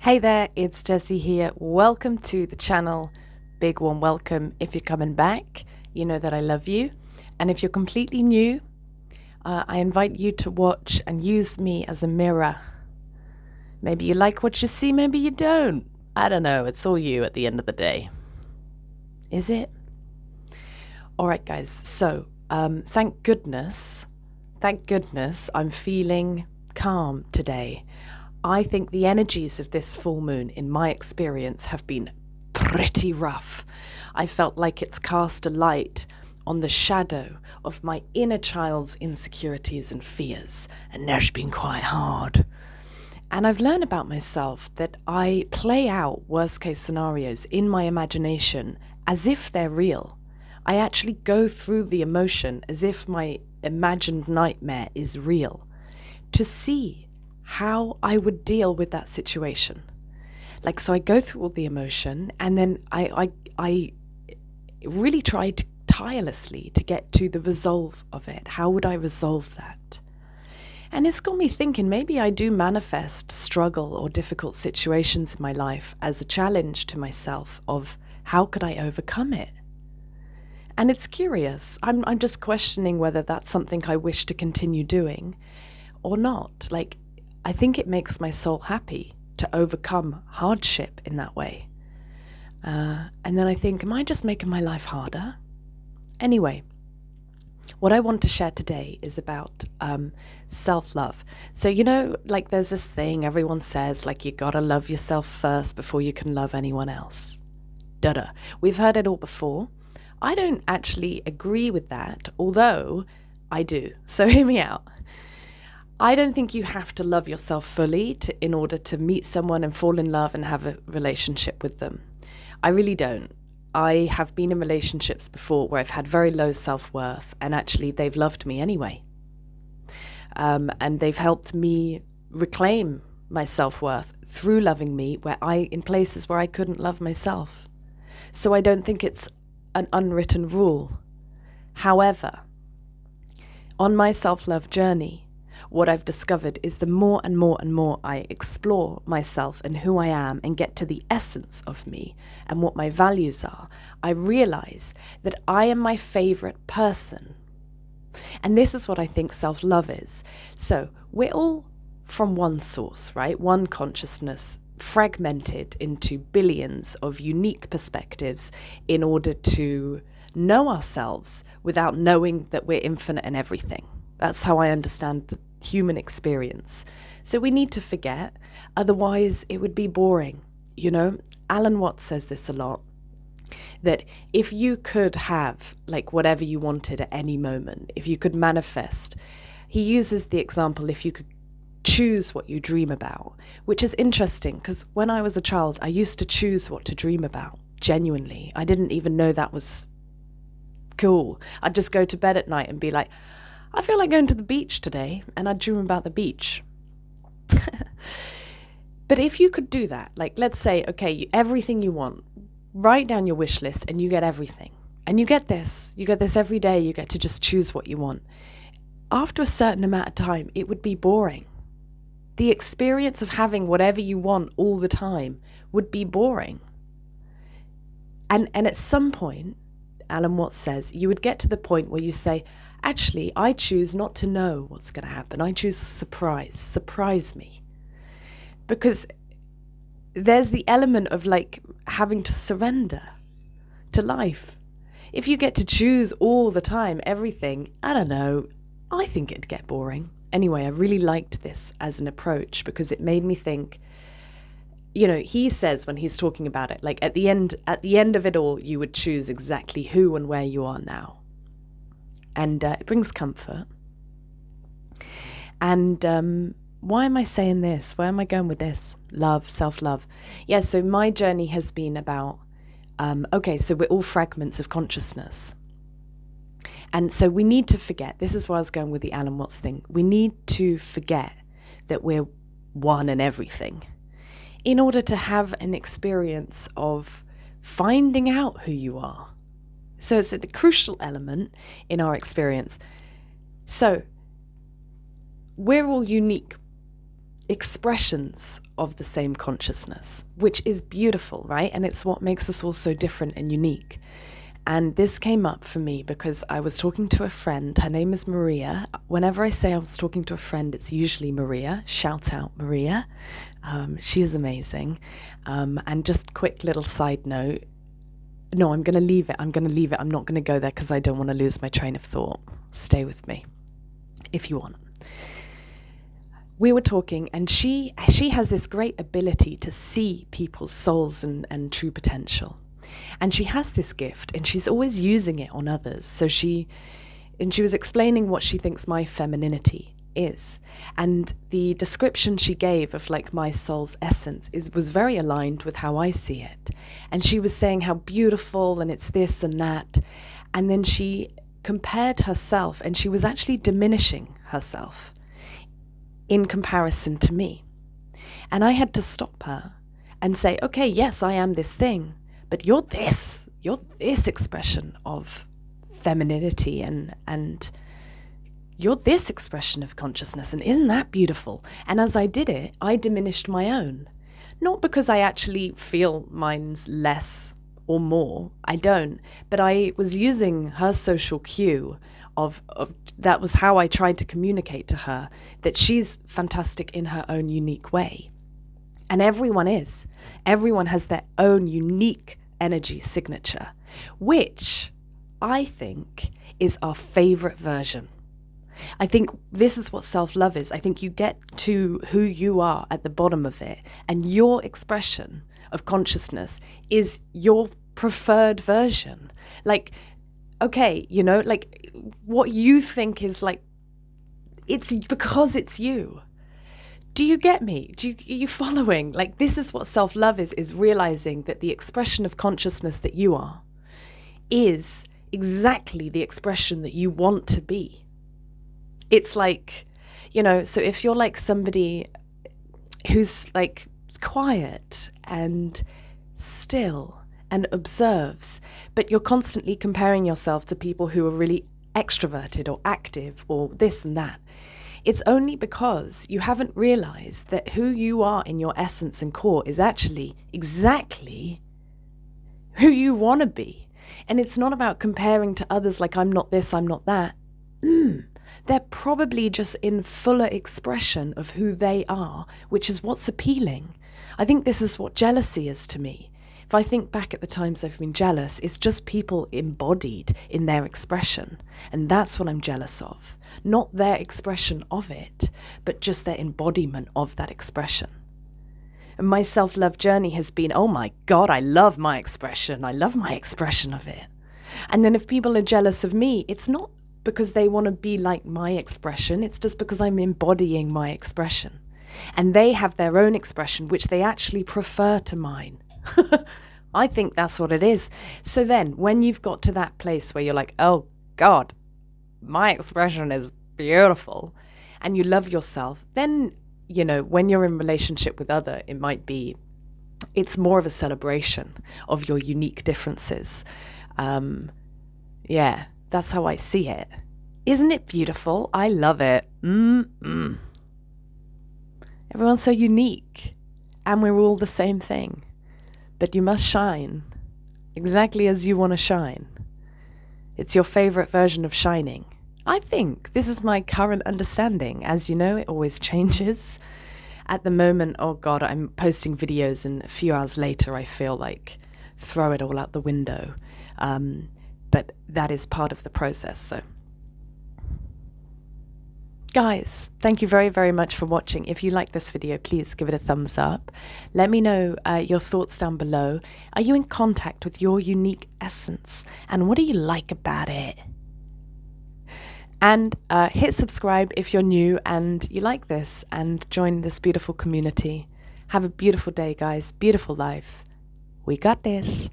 Hey there, it's Jessie here. Welcome to the channel. Big warm welcome. If you're coming back, you know that I love you. And if you're completely new, I invite you to watch and use me as a mirror. Maybe you like what you see, maybe you don't. I don't know. It's all you at the end of the day. Is it? All right, guys. So, thank goodness I'm feeling calm today. I think the energies of this full moon, in my experience, have been pretty rough. I felt like it's cast a light on the shadow of my inner child's insecurities and fears, and that's been quite hard. And I've learned about myself that I play out worst case scenarios in my imagination as if they're real. I actually go through the emotion as if my imagined nightmare is real, to see how I would deal with that situation. So I go through all the emotion, and then I really tried tirelessly to get to the resolve of it. How would I resolve that? And it's got me thinking, maybe I do manifest struggle or difficult situations in my life as a challenge to myself of how could I overcome it? And it's curious. I'm just questioning whether that's something I wish to continue doing or not. I think it makes my soul happy to overcome hardship in that way. And then I think, am I just making my life harder? Anyway, what I want to share today is about self-love. So, there's this thing everyone says, you gotta love yourself first before you can love anyone else. Duh. We've heard it all before. I don't actually agree with that, although I do. So hear me out. I don't think you have to love yourself fully in order to meet someone and fall in love and have a relationship with them. I really don't. I have been in relationships before where I've had very low self-worth, and actually they've loved me anyway. And they've helped me reclaim my self-worth through loving me in places where I couldn't love myself. So I don't think it's an unwritten rule. However, on my self-love journey, what I've discovered is the more and more and more I explore myself and who I am and get to the essence of me and what my values are, I realize that I am my favorite person. And this is what I think self-love is. So we're all from one source, right? One consciousness, fragmented into billions of unique perspectives in order to know ourselves without knowing that we're infinite in everything. That's how I understand the human experience. So we need to forget, otherwise it would be boring. Alan Watts says this a lot, that if you could have whatever you wanted at any moment, if you could manifest, he uses the example, if you could choose what you dream about, which is interesting because when I was a child, I used to choose what to dream about. Genuinely, I didn't even know that was cool. I'd just go to bed at night and be like, I feel like going to the beach today, and I'd dream about the beach. But if you could do that, let's say, okay, everything you want, write down your wish list and you get everything. And you get this every day, you get to just choose what you want. After a certain amount of time, it would be boring. The experience of having whatever you want all the time would be boring. And at some point, Alan Watts says, you would get to the point where you say, actually, I choose not to know what's going to happen. I choose a surprise. Surprise me. Because there's the element of having to surrender to life. If you get to choose all the time, everything, I don't know, I think it'd get boring. Anyway, I really liked this as an approach because it made me think, he says when he's talking about it, at the end of it all, you would choose exactly who and where you are now. And it brings comfort. And why am I saying this? Where am I going with this? Love, self-love. Yeah, so my journey has been about, so we're all fragments of consciousness. And so we need to forget, this is where I was going with the Alan Watts thing, we need to forget that we're one and everything in order to have an experience of finding out who you are. So it's a crucial element in our experience. So we're all unique expressions of the same consciousness, which is beautiful, right? And it's what makes us all so different and unique. And this came up for me because I was talking to a friend. Her name is Maria. Whenever I say I was talking to a friend, it's usually Maria. Shout out, Maria. She is amazing. And just quick little side note. No, I'm going to leave it. I'm not going to go there because I don't want to lose my train of thought. Stay with me if you want. We were talking, and she has this great ability to see people's souls and true potential. And she has this gift, and she's always using it on others. So she was explaining what she thinks my femininity is. And the description she gave of like my soul's essence was very aligned with how I see it. And she was saying how beautiful, and it's this and that. And then she compared herself, and she was actually diminishing herself in comparison to me. And I had to stop her and say, okay, yes, I am this thing, but you're this expression of femininity, and you're this expression of consciousness, and isn't that beautiful? And as I did it, I diminished my own. Not because I actually feel mine's less or more, I don't, but I was using her social cue of that was how I tried to communicate to her that she's fantastic in her own unique way. And everyone has their own unique energy signature, which I think is our favorite version. I think this is what self-love is. I think you get to who you are at the bottom of it, and your expression of consciousness is your preferred version. Like, okay, like what you think is like, it's because it's you. Do you get me? Are you following? Like, this is what self-love is realizing that the expression of consciousness that you are is exactly the expression that you want to be. It's like, so if you're like somebody who's like quiet and still and observes, but you're constantly comparing yourself to people who are really extroverted or active or this and that, it's only because you haven't realized that who you are in your essence and core is actually exactly who you want to be. And it's not about comparing to others like, I'm not this, I'm not that. They're probably just in fuller expression of who they are, which is what's appealing. I think this is what jealousy is to me. If I think back at the times I've been jealous, it's just people embodied in their expression. And that's what I'm jealous of. Not their expression of it, but just their embodiment of that expression. And my self-love journey has been, oh my God, I love my expression. I love my expression of it. And then if people are jealous of me, it's not because they want to be like my expression. It's just because I'm embodying my expression. And they have their own expression, which they actually prefer to mine. I think that's what it is. So then when you've got to that place where you're like, oh God, my expression is beautiful, and you love yourself, then, when you're in relationship with other, it's more of a celebration of your unique differences. Yeah, that's how I see it. Isn't it beautiful? I love it. Everyone's so unique, and we're all the same thing. But you must shine exactly as you want to shine. It's your favorite version of shining. I think this is my current understanding. As you know, it always changes. At the moment, oh God, I'm posting videos, and a few hours later I feel like throw it all out the window. But that is part of the process. So guys, thank you very, very much for watching. If you like this video, please give it a thumbs up. Let me know your thoughts down below. Are you in contact with your unique essence? And what do you like about it? And hit subscribe if you're new and you like this, and join this beautiful community. Have a beautiful day, guys. Beautiful life. We got this.